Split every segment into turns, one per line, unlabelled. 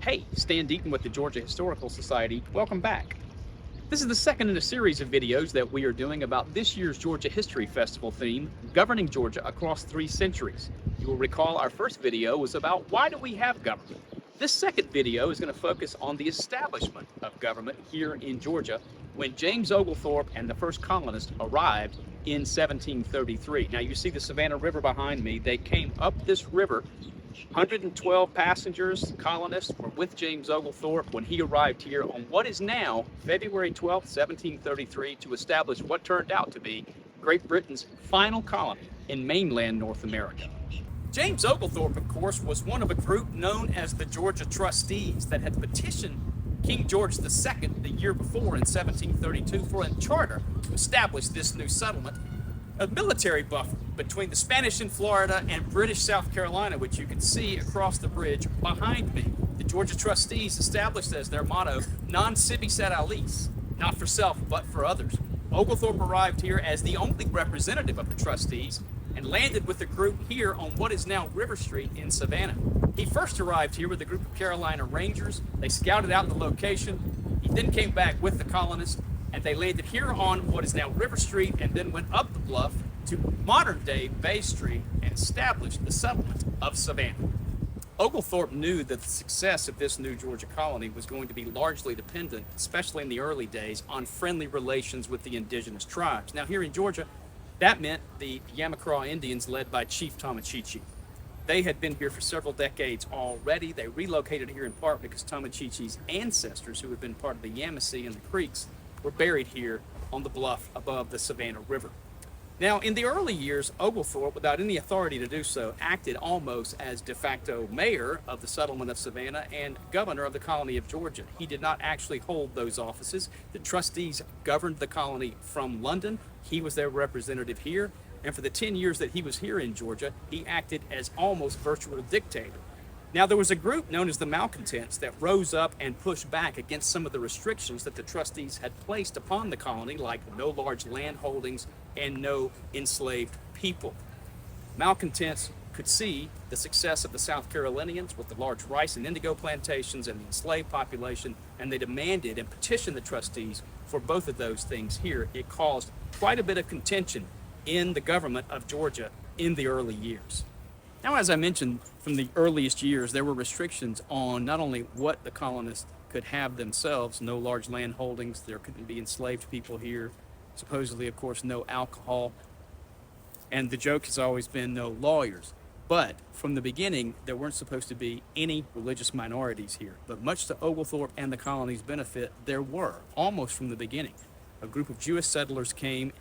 Hey, Stan Deaton with the Georgia Historical Society. Welcome back. This is the second in a series of videos that we are doing about this year's Georgia History Festival theme, Governing Georgia Across 3 Centuries. You will recall our first video was about why do we have government? This second video is going to focus on the establishment of government here in Georgia when James Oglethorpe and the first colonists arrived in 1733. Now you see the Savannah River behind me. They came up this river. 112 passengers, colonists, were with James Oglethorpe when he arrived here on what is now February 12, 1733, to establish what turned out to be Great Britain's final colony in mainland North America. James Oglethorpe, of course, was one of a group known as the Georgia Trustees that had petitioned King George II the year before in 1732 for a charter to establish this new settlement, a military buffer between the Spanish in Florida and British South Carolina, which you can see across the bridge behind me. The Georgia Trustees established as their motto, non sibi sed aliis, not for self, but for others. Oglethorpe arrived here as the only representative of the trustees and landed with the group here on what is now River Street in Savannah. He first arrived here with a group of Carolina Rangers. They scouted out the location. He then came back with the colonists, and they landed here on what is now River Street and then went up the bluff to modern-day Bay Street and established the settlement of Savannah. Oglethorpe knew that the success of this new Georgia colony was going to be largely dependent, especially in the early days, on friendly relations with the indigenous tribes. Now here in Georgia, that meant the Yamacraw Indians led by Chief Tomochichi. They had been here for several decades already. They relocated here in part because Tomochichi's ancestors, who had been part of the Yamasee and the Creeks, were buried here on the bluff above the Savannah River. Now, in the early years, Oglethorpe, without any authority to do so, acted almost as de facto mayor of the settlement of Savannah and governor of the colony of Georgia. He did not actually hold those offices. The trustees governed the colony from London. He was their representative here. And for the 10 years that he was here in Georgia, he acted as almost virtual dictator. Now, there was a group known as the Malcontents that rose up and pushed back against some of the restrictions that the trustees had placed upon the colony, like no large land holdings and no enslaved people. Malcontents could see the success of the South Carolinians with the large rice and indigo plantations and the enslaved population, and they demanded and petitioned the trustees for both of those things here. It caused quite a bit of contention in the government of Georgia in the early years. Now, as I mentioned, from the earliest years, there were restrictions on not only what the colonists could have themselves, no large land holdings, there couldn't be enslaved people here, supposedly, of course, no alcohol, and the joke has always been no lawyers. But from the beginning, there weren't supposed to be any religious minorities here. But much to Oglethorpe and the colony's benefit, there were, almost from the beginning. A group of Jewish settlers came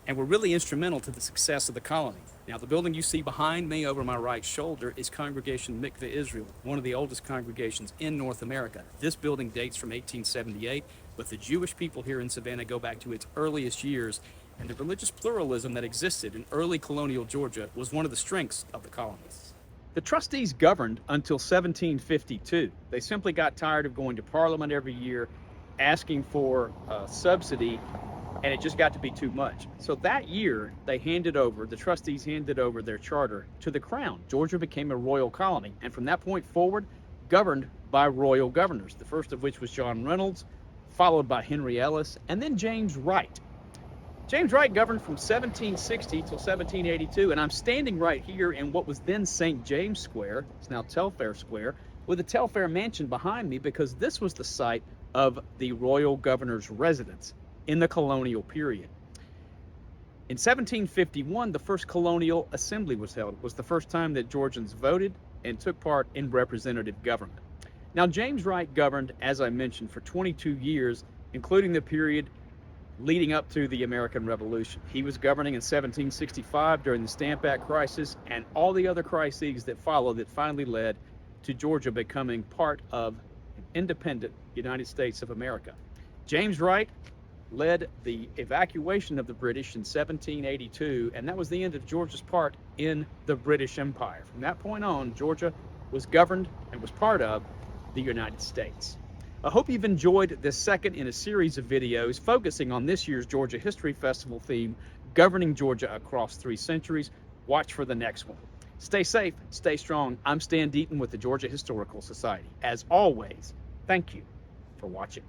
and were really instrumental to the success of the colony. Now, the building you see behind me over my right shoulder is Congregation Mikveh Israel, one of the oldest congregations in North America. This building dates from 1878, but the Jewish people here in Savannah go back to its earliest years, and the religious pluralism that existed in early colonial Georgia was one of the strengths of the colonies. The trustees governed until 1752. They simply got tired of going to Parliament every year, asking for a subsidy, and it just got to be too much. So that year, the trustees handed over their charter to the crown. Georgia became a royal colony, and from that point forward, governed by royal governors, the first of which was John Reynolds, followed by Henry Ellis, and then James Wright. James Wright governed from 1760 till 1782, and I'm standing right here in what was then St. James Square, it's now Telfair Square, with the Telfair Mansion behind me because this was the site of the royal governor's residence in the colonial period. In 1751, the first colonial assembly was held. It was the first time that Georgians voted and took part in representative government. Now, James Wright governed, as I mentioned, for 22 years, including the period leading up to the American Revolution. He was governing in 1765 during the Stamp Act crisis and all the other crises that followed that finally led to Georgia becoming part of an independent United States of America. James Wright led the evacuation of the British in 1782, and that was the end of Georgia's part in the British Empire. From that point on, Georgia was governed and was part of the United States. I hope you've enjoyed this second in a series of videos focusing on this year's Georgia History Festival theme, Governing Georgia Across 3 Centuries. Watch for the next one. Stay safe, stay strong. I'm Stan Deaton with the Georgia Historical Society. As always, thank you for watching.